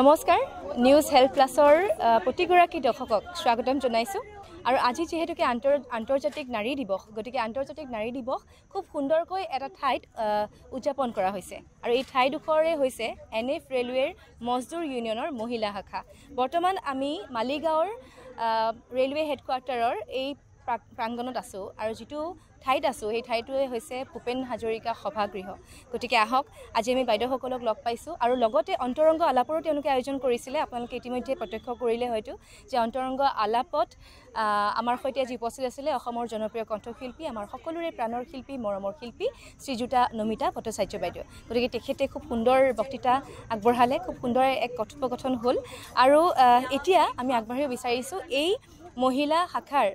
নমস্কাৰ news health প্লাছৰ প্ৰতিগৰাকী দৰ্শকক স্বাগতম জনাইছোঁ আৰু আজি যেহেতুকে আন্তৰ্জাতিক নাৰী দিৱস গতিকে আন্তৰ্জাতিক নাৰী দিৱস খুব সুন্দৰকৈ এটা ঠাইত উদযাপন কৰা হৈছে আৰু এই ঠাইডোখৰে হৈছে NF ৰেলৱেৰ মজদুৰ ইউনিয়নৰ মহিলা শাখা। বৰ্তমান আমি মালিগাঁৱৰ ৰেলৱে হেডকোৱাৰ্টাৰৰ এই প্ৰাংগণত আছোঁ আৰু যিটো ঠাইত আছোঁ সেই ঠাইটোৱে হৈছে ভূপেন হাজৰিকা সভাগৃহ। গতিকে আহক আজি আমি বাইদেউসকলক লগ পাইছোঁ আৰু লগতে অন্তৰংগ আলাপৰো তেওঁলোকে আয়োজন কৰিছিলে। আপোনালোকে ইতিমধ্যে প্ৰত্যক্ষ কৰিলে হয়তো যে অন্তৰংগ আলাপত আমাৰ সৈতে আজি উপস্থিত আছিলে অসমৰ জনপ্ৰিয় কণ্ঠশিল্পী, আমাৰ সকলোৰে প্ৰাণৰ শিল্পী, মৰমৰ শিল্পী শ্ৰীযুতা নমিতা ভট্টাচাৰ্য বাইদেউ। গতিকে তেখেতে খুব সুন্দৰ বক্তৃতা আগবঢ়ালে, খুব সুন্দৰ এক কথোপকথন হ'ল আৰু এতিয়া আমি আগবাঢ়িব বিচাৰিছোঁ এই মহিলা শাখাৰ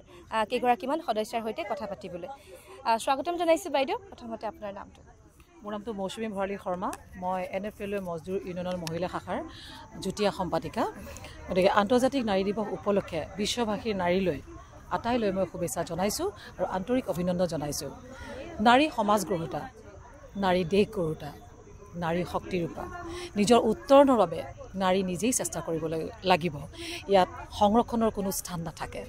কেইগৰাকীমান সদস্যৰ সৈতে কথা পাতিবলৈ। স্বাগতম জনাইছোঁ বাইদেউ। প্ৰথমতে আপোনাৰ নামটো? মোৰ নামটো মৌচুমী ভৰালী শৰ্মা। মই NF ৰেলৱে মজদুৰ ইউনিয়নৰ মহিলা শাখাৰ যুটীয়া সম্পাদিকা। গতিকে আন্তৰ্জাতিক নাৰী দিৱস উপলক্ষে বিশ্ববাসীৰ নাৰীলৈ আটাইলৈ মই শুভেচ্ছা জনাইছোঁ আৰু আন্তৰিক অভিনন্দন জনাইছোঁ। নাৰী সমাজ গঢ়োতা, নাৰী দেশ গঢ়োতা, নাৰী শক্তিৰূপা। নিজৰ উত্তৰণৰ বাবে নাৰী নিজেই চেষ্টা কৰিব লাগিব। ইয়াত সংৰক্ষণৰ কোনো স্থান নাথাকে।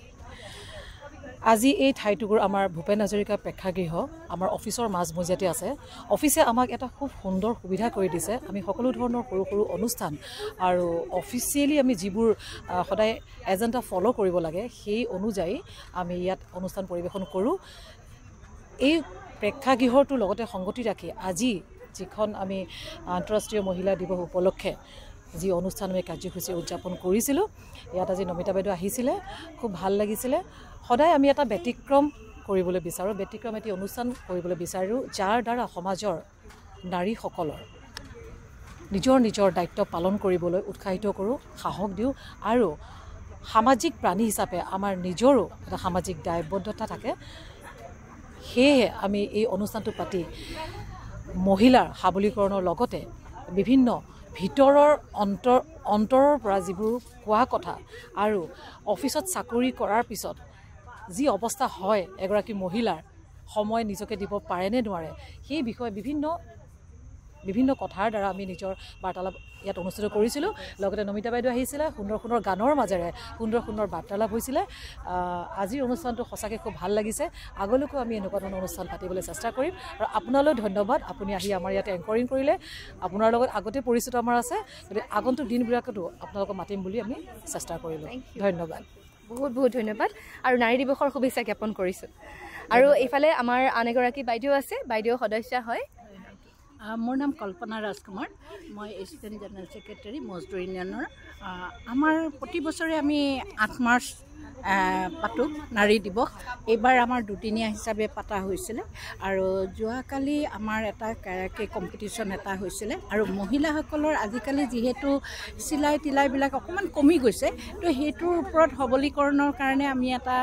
আজি এই ঠাইটুকুৰ আমাৰ ভূপেন হাজৰিকা প্ৰেক্ষাগৃহ আমাৰ অফিচৰ মাজমজিয়াতে আছে। অফিচে আমাক এটা খুব সুন্দৰ সুবিধা কৰি দিছে। আমি সকলো ধৰণৰ সৰু সৰু অনুষ্ঠান আৰু অফিচিয়েলি আমি যিবোৰ সদায় এজেণ্ডা ফ'ল' কৰিব লাগে সেই অনুযায়ী আমি ইয়াত অনুষ্ঠান পৰিৱেশন কৰোঁ। এই প্ৰেক্ষাগৃহটোৰ লগতে সংগতি ৰাখি আজি যিখন আমি আন্তঃৰাষ্ট্ৰীয় মহিলা দিৱস উপলক্ষে যি অনুষ্ঠান আমি কাৰ্যসূচী উদযাপন কৰিছিলোঁ, ইয়াত আজি নমিতা বাইদেউ আহিছিলে, খুব ভাল লাগিছিলে। সদায় আমি এটা ব্যতিক্ৰম কৰিবলৈ বিচাৰোঁ, ব্যতিক্ৰম এটি অনুষ্ঠান কৰিবলৈ বিচাৰোঁ যাৰ দ্বাৰা সমাজৰ নাৰীসকলৰ নিজৰ নিজৰ দায়িত্ব পালন কৰিবলৈ উৎসাহিত কৰোঁ, সাহস দিওঁ আৰু সামাজিক প্ৰাণী হিচাপে আমাৰ নিজৰো এটা সামাজিক দায়বদ্ধতা থাকে। সেয়েহে আমি এই অনুষ্ঠানটো পাতি মহিলাৰ সবলীকৰণৰ লগতে বিভিন্ন ভিতৰৰ অন্তৰৰ পৰা যিবোৰ কোৱা কথা আৰু অফিচত চাকৰি কৰাৰ পিছত যি অৱস্থা হয় এগৰাকী মহিলাৰ, সময় নিজকে দিব পাৰে নে নোৱাৰে, সেই বিষয়ে বিভিন্ন কথাৰ দ্বাৰা আমি নিজৰ বাৰ্তালাপ ইয়াত অনুষ্ঠিত কৰিছিলোঁ। লগতে নমিতা বাইদেউ আহিছিলে, সুন্দৰ সুন্দৰ গানৰ মাজেৰে সুন্দৰ সুন্দৰ বাৰ্তালাপ হৈছিলে। আজিৰ অনুষ্ঠানটো সঁচাকৈ খুব ভাল লাগিছে। আগলৈকো আমি এনেকুৱা ধৰণৰ অনুষ্ঠান পাতিবলৈ চেষ্টা কৰিম আৰু আপোনালৈ ধন্যবাদ। আপুনি আহি আমাৰ ইয়াতে এংকৰিং কৰিলে। আপোনাৰ লগত আগতে পৰিচিত আমাৰ আছে, গতিকে আগন্তুক দিনবিলাকতো আপোনালোকক মাতিম বুলি আমি চেষ্টা কৰিলোঁ। ধন্যবাদ, বহুত বহুত ধন্যবাদ আৰু নাৰী দিৱসৰ শুভেচ্ছা জ্ঞাপন কৰিছোঁ। আৰু এইফালে আমাৰ আন এগৰাকী বাইদেউ আছে, বাইদেউ সদস্য হয়। মোৰ নাম কল্পনা ৰাজকুমাৰ। মই এছিষ্টেণ্ট জেনেৰেল ছেক্ৰেটাৰী মজদুৰ ইউনিয়নৰ। আমাৰ প্ৰতি বছৰে আমি 8 মাৰ্চ পাতোঁ নাৰী দিৱস। এইবাৰ আমাৰ দুদিনীয়া হিচাপে পতা হৈছিলে আৰু যোৱাকালি আমাৰ এটা কাৰাকে কম্পিটিশ্যন এটা হৈছিলে। আৰু মহিলাসকলৰ আজিকালি যিহেতু চিলাই তিলাইবিলাক অকণমান কমি গৈছে, তো সেইটোৰ ওপৰত সবলীকৰণৰ কাৰণে আমি এটা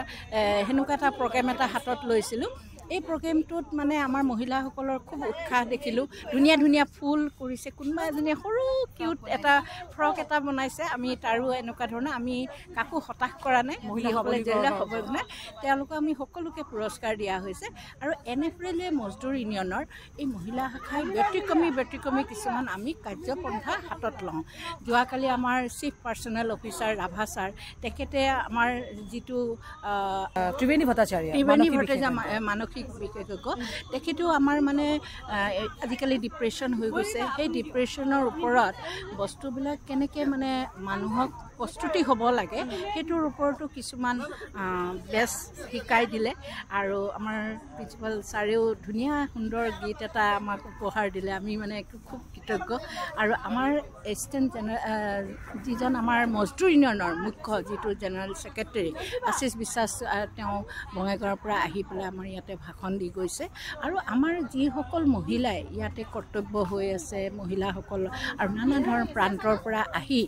সেনেকুৱা এটা প্ৰগ্ৰেম এটা হাতত লৈছিলোঁ। এই প্ৰগ্ৰেমটোত মানে আমাৰ মহিলাসকলৰ খুব উৎসাহ দেখিলোঁ। ধুনীয়া ধুনীয়া ফুল কৰিছে, কোনোবা এজনীয়ে সৰু কিউট এটা ফ্ৰক এটা বনাইছে। আমি তাৰো এনেকুৱা ধৰণৰ আমি কাকো হতাশ কৰা নাই, মহিলাসকলে যেনে হ'ব নাই তেওঁলোকক আমি সকলোকে পুৰস্কাৰ দিয়া হৈছে। আৰু NF ৰেলৱে মজদুৰ ইউনিয়নৰ এই মহিলা শাখাই ব্যতিক্ৰমী কিছুমান আমি কাৰ্যপন্থা হাতত লওঁ। যোৱাকালি আমাৰ chief personal officer Rabha sir, তেখেতে আমাৰ যিটো ত্ৰিবেণী ভট্টাচাৰ্য মানসিক বিশেষজ্ঞ, তেখেতেও আমাৰ মানে আজিকালি ডিপ্ৰেশ্যন হৈ গৈছে। সেই ডিপ্ৰেশ্যনৰ ওপৰত বস্তুবিলাক কেনেকৈ মানে মানুহক প্ৰস্তুতি হ'ব লাগে সেইটোৰ ওপৰতো কিছুমান বেছ শিকাই দিলে। আৰু আমাৰ প্ৰিন্সিপাল ছাৰেও ধুনীয়া সুন্দৰ গীত এটা আমাক উপহাৰ দিলে। আমি মানে খুব কৃতজ্ঞ। আৰু আমাৰ এছিষ্টেণ্ট যিজন আমাৰ মজদুৰ ইউনিয়নৰ মুখ্য যিটো জেনেৰেল ছেক্ৰেটাৰী আশীষ বিশ্বাস, তেওঁ বঙাইগাঁৱৰ পৰা আহি পেলাই আমাৰ ইয়াতে ভাষণ দি গৈছে। আৰু আমাৰ যিসকল মহিলাই ইয়াতে কৰ্তব্য হৈ আছে, মহিলাসকল আৰু নানা ধৰণৰ প্ৰান্তৰ পৰা আহি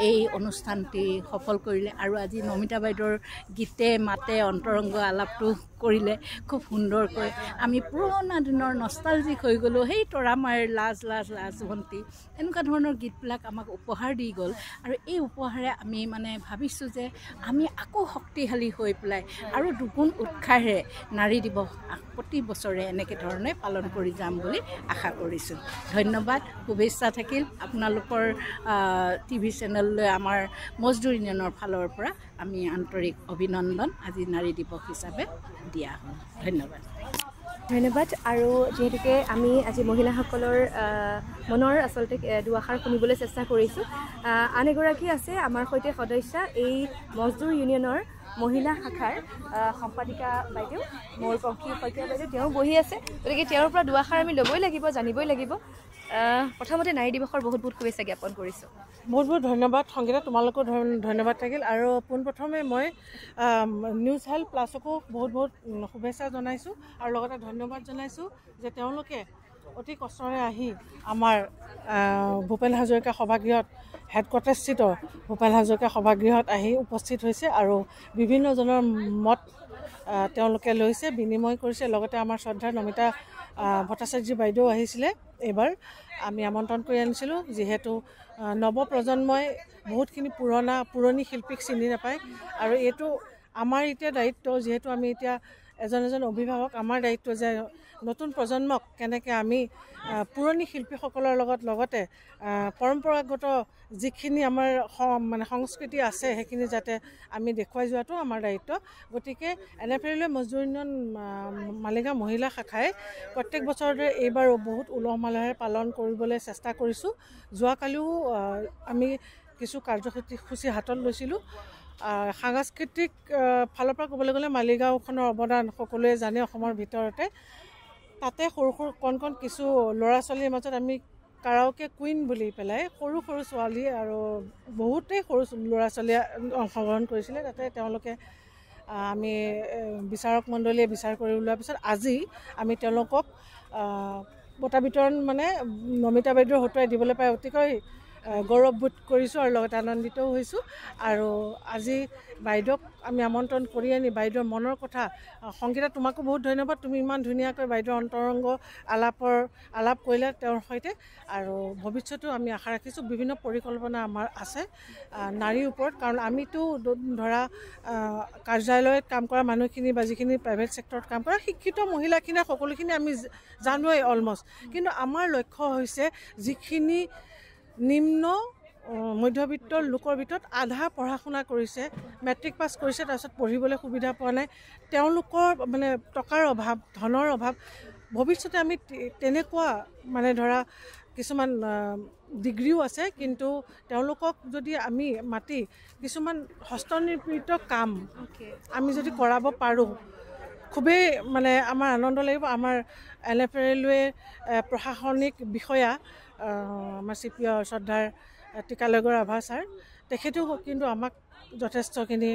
এই অনুষ্ঠান অনুষ্ঠানটি সফল কৰিলে আৰু আজি নমিতা বাইদেউৰ গীতে মাতে অন্তৰংগ আলাপটো কৰিলে খুব সুন্দৰকৈ আমি পুৰণা দিনৰ নষ্টালজিক হৈ গ'লোঁ সেই তৰামাইৰ লাজৱন্তী এনেকুৱা ধৰণৰ গীতবিলাক আমাক উপহাৰ দি গ'ল আৰু এই উপহাৰে আমি মানে ভাবিছোঁ যে আমি আকৌ শক্তিশালী হৈ পেলাই আৰু দুগুণ উৎসাহেৰে নাৰী দিৱস প্ৰতি বছৰে এনেকৈ ধৰণে পালন কৰি যাম বুলি আশা কৰিছোঁ ধন্যবাদ শুভেচ্ছা থাকিল আপোনালোকৰ টিভি চেনেললৈ আমাৰ মজদুৰ ইউনিয়নৰ ফালৰ পৰা আমি আন্তৰিক অভিনন্দন আজি নাৰী দিৱস হিচাপে দিয়া হ'ল ধন্যবাদ আৰু যিহেতুকে আমি আজি মহিলাসকলৰ মনৰ আচলতে দুআষাৰ শুনিবলৈ চেষ্টা কৰিছোঁ আন এগৰাকী আছে আমাৰ সৈতে সদস্যা এই মজদুৰ ইউনিয়নৰ মহিলা শাখাৰ সম্পাদিকা বাইদেউ ময়ূৰপংখী শইকীয়া বাইদেউ তেওঁ বহি আছে গতিকে তেওঁৰ পৰা দুআষাৰ আমি ল'বই লাগিব জানিবই লাগিব প্ৰথমতে নাৰী দিৱসৰ বহুত বহুত শুভেচ্ছা জ্ঞাপন কৰিছোঁ বহুত বহুত ধন্যবাদ সংগীতা তোমালোকো ধন্যবাদ থাকিল আৰু পোনপ্ৰথমে মই নিউজ হেল্থ প্লাছকো বহুত বহুত শুভেচ্ছা জনাইছোঁ আৰু লগতে ধন্যবাদ জনাইছোঁ যে তেওঁলোকে অতি কষ্টৰে আহি আমাৰ ভূপেন হাজৰিকা সভাগৃহত হেডকোৱাৰ্টাৰস্থিত ভূপেন হাজৰিকা সভাগৃহত আহি উপস্থিত হৈছে আৰু বিভিন্নজনৰ মত তেওঁলোকে লৈছে বিনিময় কৰিছে লগতে আমাৰ শ্ৰদ্ধাৰ নমিতা ভট্টাচাৰ্য বাইদেউ আহিছিলে এইবাৰ আমি আমন্ত্ৰণ কৰি আনিছিলোঁ যিহেতু নৱপ্ৰজন্মই বহুতখিনি পুৰণি শিল্পীক চিনি নাপায় আৰু এইটো আমাৰ এতিয়া দায়িত্ব যিহেতু আমি এতিয়া এজন অভিভাৱক আমাৰ দায়িত্ব যে নতুন প্ৰজন্মক কেনেকৈ আমি পুৰণি শিল্পীসকলৰ লগতে পৰম্পৰাগত যিখিনি আমাৰ মানে সংস্কৃতি আছে সেইখিনি যাতে আমি দেখুৱাই যোৱাটো আমাৰ দায়িত্ব গতিকে এনেফেৰিলৈ মজদুৰ ইউনিয়ন মালিগাঁও মহিলা শাখাই প্ৰত্যেক বছৰতে এইবাৰো বহুত উলহ মালহেৰে পালন কৰিবলৈ চেষ্টা কৰিছোঁ যোৱাকালিও আমি কিছু কাৰ্যসূচী হাতত লৈছিলোঁ সাংস্কৃতিক ফালৰ পৰা ক'বলৈ গ'লে মালিগাঁওখনৰ অৱদান সকলোৱে জানে অসমৰ ভিতৰতে তাতে সৰু কণ কিছু ল'ৰা ছোৱালীৰ মাজত আমি কাৰাওকে কুইন বুলি পেলাই সৰু ছোৱালী আৰু বহুতেই সৰু ল'ৰা ছোৱালীয়ে অংশগ্ৰহণ কৰিছিলে তাতে তেওঁলোকে আমি বিচাৰক মণ্ডলীয়ে বিচাৰ কৰি ওলোৱাৰ পিছত আজি আমি তেওঁলোকক বঁটা বিতৰণ মানে নমিতা বাইদেউৰ হতুৱাই দিবলৈ পাই অতিকৈ গৌৰৱবোধ কৰিছোঁ আৰু লগতে আনন্দিতও হৈছোঁ আৰু আজি বাইদেউক আমি আমন্ত্ৰণ কৰি আনি বাইদেউৰ মনৰ কথা সংগীতা তোমাকো বহুত ধন্যবাদ তুমি ইমান ধুনীয়াকৈ বাইদেউৰ অন্তৰংগ আলাপ কৰিলে তেওঁৰ সৈতে আৰু ভৱিষ্যতেও আমি আশা ৰাখিছোঁ বিভিন্ন পৰিকল্পনা আমাৰ আছে নাৰীৰ ওপৰত কাৰণ আমিতো ধৰা কাৰ্যালয়ত কাম কৰা মানুহখিনি বা যিখিনি প্ৰাইভেট ছেক্টৰত কাম কৰা শিক্ষিত মহিলাখিনি সকলোখিনি আমি জানোৱেই অলমষ্ট কিন্তু আমাৰ লক্ষ্য হৈছে যিখিনি নিম্ন মধ্যবিত্ত লোকৰ ভিতৰত আধা পঢ়া শুনা কৰিছে মেট্ৰিক পাছ কৰিছে তাৰপিছত পঢ়িবলৈ সুবিধা পোৱা নাই তেওঁলোকৰ মানে টকাৰ অভাৱ ধনৰ অভাৱ ভৱিষ্যতে আমি তেনেকুৱা মানে ধৰা কিছুমান ডিগ্ৰীও আছে কিন্তু তেওঁলোকক যদি আমি মাতি কিছুমান হস্তনিৰ্মিত কাম আমি যদি কৰাব পাৰোঁ খুবেই মানে আমাৰ আনন্দ লাগিব আমাৰ এলেফেৰেলৱে প্ৰশাসনিক বিষয়া আমাৰ চিপিঅ শ্ৰদ্ধাৰ টিকালগৰ আভা ছাৰ তেখেতেও কিন্তু আমাক যথেষ্টখিনি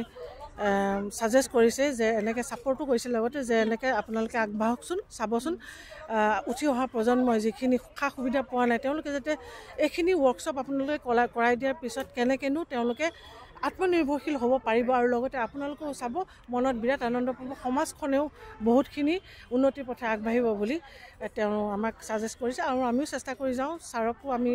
ছাজেষ্ট কৰিছে যে এনেকৈ ছাপৰ্টো কৰিছে লগতে যে এনেকৈ আপোনালোকে আগবাঢ়কচোন চাবচোন উঠি অহা প্ৰজন্মই যিখিনি সা সুবিধা পোৱা নাই তেওঁলোকে যাতে এইখিনি ৱৰ্কশ্বপ আপোনালোকে কৰাই দিয়াৰ পিছত কেনেকৈনো তেওঁলোকে আত্মনিৰ্ভৰশীল হ'ব পাৰিব আৰু লগতে আপোনালোকেও চাব মনত বিৰাট আনন্দ পাব সমাজখনেও বহুতখিনি উন্নতিৰ পথে আগবাঢ়িব বুলি তেওঁ আমাক ছাজেষ্ট কৰিছে আৰু আমিও চেষ্টা কৰি যাওঁ ছাৰকো আমি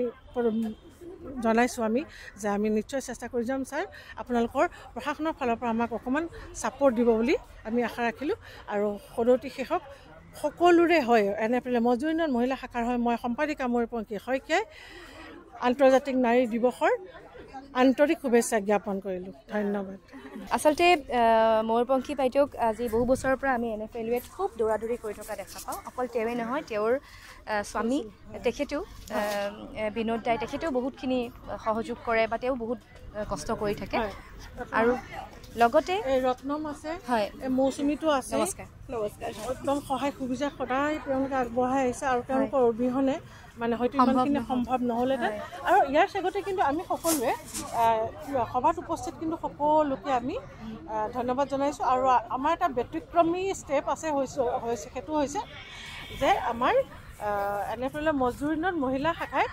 জনাইছোঁ আমি যে আমি নিশ্চয় চেষ্টা কৰি যাম ছাৰ আপোনালোকৰ প্ৰশাসনৰ ফালৰ পৰা আমাক অকণমান ছাপৰ্ট দিব বুলি আমি আশা ৰাখিলোঁ আৰু সদৌতি শেষক সকলোৰে হয় এনেফালে মজদুৰ ইউনিয়ন মহিলা শাখাৰ হয় মই সম্পাদিকা ময়ূৰপংখী শইকীয়াই আন্তৰ্জাতিক নাৰী দিৱসৰ আন্তৰিক শুভেচ্ছা জ্ঞাপন কৰিলোঁ ধন্যবাদ আচলতে ময়ূৰপংখী বাইদেউক আজি বহু বছৰৰ পৰা আমি এনএফএলৱেত খুব দৌৰাদৌৰি কৰি থকা দেখা পাওঁ অকল তেওঁৱেই নহয় তেওঁৰ স্বামী তেখেতেও বিনোদ দাই তেখেতেও বহুতখিনি সহযোগ কৰে বা তেওঁ বহুত কষ্ট কৰি থাকে আৰু লগতে ৰত্নম আছে হয় মৌচুমীটো আছে নমস্কাৰ একদম সহায় সুবিধা সদায় তেওঁলোকে আগবঢ়াই আহিছে আৰু তেওঁলোকৰ অবিহনে মানে হয়তো ইমানখিনি সম্ভৱ নহ'লেহেঁতেন আৰু ইয়াৰ আগতে কিন্তু আমি সকলোৱে সভাত উপস্থিত কিন্তু সকলোকে আমি ধন্যবাদ জনাইছোঁ আৰু আমাৰ এটা ব্যতিক্ৰমী ষ্টেপ আছে সেইটো হৈছে যে আমাৰ এনেফালে মজদুৰ ইউনিয়ন মহিলা শাখাই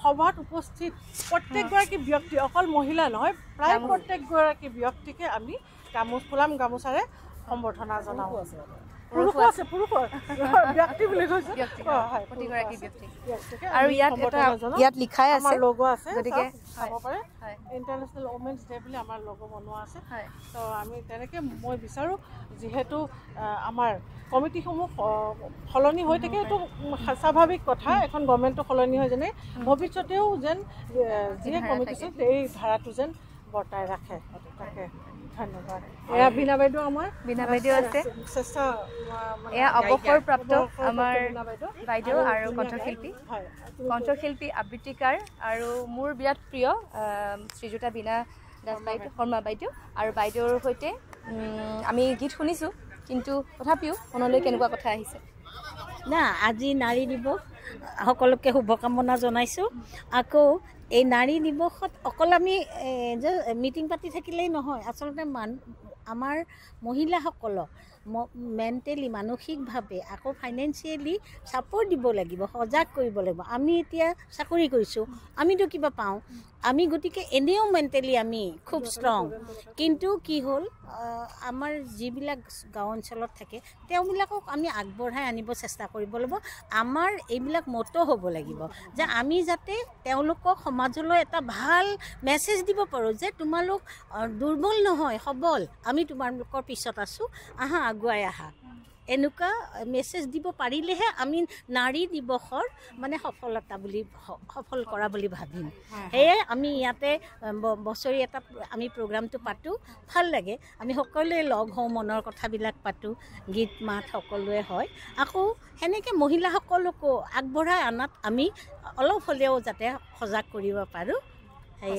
সভাত উপস্থিত প্ৰত্যেকগৰাকী ব্যক্তি অকল মহিলা নহয় প্ৰায় প্ৰত্যেকগৰাকী ব্যক্তিকে আমি গামোচাৰে সম্বৰ্ধনা জনাওঁ পুৰুষো আছে ব্যক্তি বুলি কৈছে প্ৰতিগৰাকী ব্যক্তি আৰু ইয়াত লিখাই আছে আমাৰ লগো আছে গতিকে চাব পাৰে ইণ্টাৰনেশ্যনেল ওমেন্স ডে বুলি আমাৰ লগো বনোৱা আছে তো আমি তেনেকৈ মই বিচাৰোঁ যিহেতু আমাৰ কমিটিসমূহ সলনি হৈ থাকে এইটো স্বাভাৱিক কথা এখন গভৰ্ণমেণ্টটো সলনি হয় যেনে ভৱিষ্যতেও যেন যিয়ে কমিটি আছে এই ধাৰাটো যেন বৰ্তাই ৰাখে তাকে ধন্যবাদ এয়া বীণা বাইদেউ আমাৰ বীণা বাইদেউ আছে চেষ্টা এয়া অৱসৰপ্ৰাপ্ত আমাৰ বাইদেউ আৰু কণ্ঠশিল্পী আবৃত্তিকাৰ আৰু মোৰ বিৰাট প্ৰিয় শ্ৰীযুতা বীণা দাস বাইদেউ শৰ্মা বাইদেউ আৰু বাইদেউৰ সৈতে আমি গীত শুনিছোঁ কিন্তু তথাপিও মনলৈ কেনেকুৱা কথা আহিছে না আজি নাৰী দিৱস সকলোকে শুভকামনা জনাইছোঁ আকৌ এই নাৰী দিৱসত অকল আমি যে মিটিং পাতি থাকিলেই নহয় আচলতে আমাৰ মহিলাসকলক মেণ্টেলি মানসিকভাৱে আকৌ ফাইনেন্সিয়েলি ছাপৰ্ট দিব লাগিব সজাগ কৰিব লাগিব আমি এতিয়া চাকৰি কৰিছোঁ আমিতো কিবা পাওঁ আমি গতিকে এনেও মেণ্টেলি আমি খুব ষ্ট্ৰং কিন্তু কি হ'ল আমাৰ যিবিলাক গাঁও অঞ্চলত থাকে তেওঁবিলাকক আমি আগবঢ়াই আনিব চেষ্টা কৰিব লাগিব আমাৰ এইবিলাক মটো হ'ব লাগিব যে আমি যাতে তেওঁলোকক সমাজলৈ এটা ভাল মেছেজ দিব পাৰোঁ যে তোমালোক দুৰ্বল নহয় সবল আমি তোমালোকৰ পিছত আছোঁ আহা আগুৱাই আহা এনেকুৱা মেছেজ দিব পাৰিলেহে আমি নাৰী দিৱসৰ মানে সফল কৰা বুলি ভাবিম সেয়ে আমি ইয়াতে বছৰি এটা আমি প্ৰগ্ৰামটো পাতোঁ ভাল লাগে আমি সকলোৱে লগ হওঁ মনৰ কথাবিলাক পাতোঁ গীত মাত সকলোৱে হয় আকৌ সেনেকৈ মহিলাসকলকো আগবঢ়াই অনাত আমি অলপ হ'লেও যাতে সজাগ কৰিব পাৰোঁ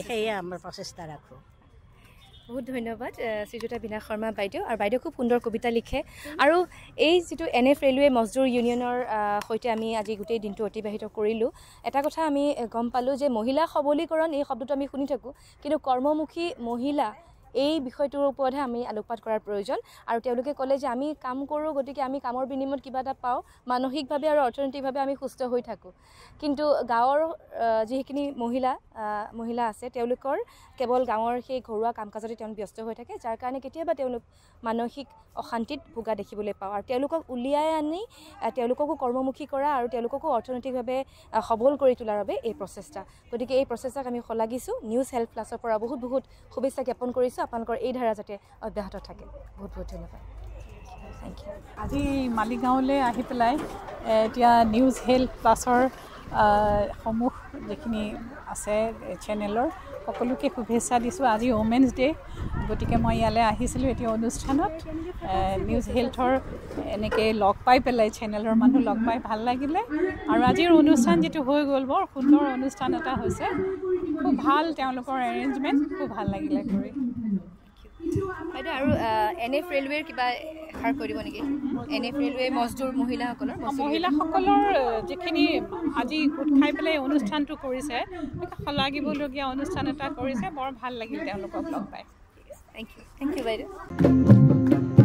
সেয়ে আমাৰ প্ৰচেষ্টা ৰাখোঁ বহুত ধন্যবাদ শ্ৰীযুতা বীণা শৰ্মা বাইদেউ আৰু বাইদেউ খুব সুন্দৰ কবিতা লিখে আৰু এই যিটো NF ৰেলৱে মজদুৰ ইউনিয়নৰ সৈতে আমি আজি গোটেই দিনটো অতিবাহিত কৰিলোঁ এটা কথা আমি গম পালোঁ যে মহিলা সবলীকৰণ এই শব্দটো আমি শুনি থাকোঁ কিন্তু কৰ্মমুখী মহিলা এই বিষয়টোৰ ওপৰতহে আমি আলোকপাত কৰাৰ প্ৰয়োজন আৰু তেওঁলোকে ক'লে যে আমি কাম কৰোঁ গতিকে আমি কামৰ বিনিময়ত কিবা এটা পাওঁ মানসিকভাৱে আৰু অৰ্থনৈতিকভাৱে আমি সুস্থ হৈ থাকোঁ কিন্তু গাঁৱৰ যিখিনি মহিলা আছে তেওঁলোকৰ কেৱল গাঁৱৰ সেই ঘৰুৱা কাম কাজতে তেওঁলোক ব্যস্ত হৈ থাকে যাৰ কাৰণে কেতিয়াবা তেওঁলোক মানসিক অশান্তিত ভোগা দেখিবলৈ পাওঁ আৰু তেওঁলোকক উলিয়াই আনি তেওঁলোককো কৰ্মমুখী কৰা আৰু তেওঁলোককো অৰ্থনৈতিকভাৱে সবল কৰি তোলাৰ বাবে এই প্ৰচেষ্টা গতিকে এই প্ৰচেষ্টাক আমি শলাগিছোঁ নিউজ হেল্থ প্লাছৰ পৰা বহুত শুভেচ্ছা জ্ঞাপন কৰিছোঁ আপোনালোকৰ এই ধাৰা যাতে অব্যাহত থাকে বহুত ধন্যবাদ থেংক ইউ আজি মালিগাঁৱলৈ আহি পেলাই এতিয়া নিউজ হেল্থ প্লাছৰ সমূহ যিখিনি আছে চেনেলৰ সকলোকে শুভেচ্ছা দিছোঁ আজি ওমেন্স ডে গতিকে মই ইয়ালৈ আহিছিলোঁ এতিয়া অনুষ্ঠানত নিউজ হেল্থৰ এনেকৈ লগ পাই পেলাই চেনেলৰ মানুহ লগ পাই ভাল লাগিলে আৰু আজিৰ অনুষ্ঠান যিটো হৈ গ'ল বৰ সুন্দৰ অনুষ্ঠান এটা হৈছে খুব ভাল তেওঁলোকৰ এৰেঞ্জমেণ্ট খুব ভাল লাগিলে কৰি বাইদেউ আৰু NF ৰেলৱেৰ কিবা এষাৰ কৈ দিব নেকি NF ৰেলৱে মজদুৰ মহিলাসকলৰ যিখিনি আজি গোট খাই পেলাই অনুষ্ঠানটো কৰিছে শলাগিবলগীয়া অনুষ্ঠান এটা কৰিছে বৰ ভাল লাগিল তেওঁলোকক লগ পাই থেংক ইউ বাইদেউ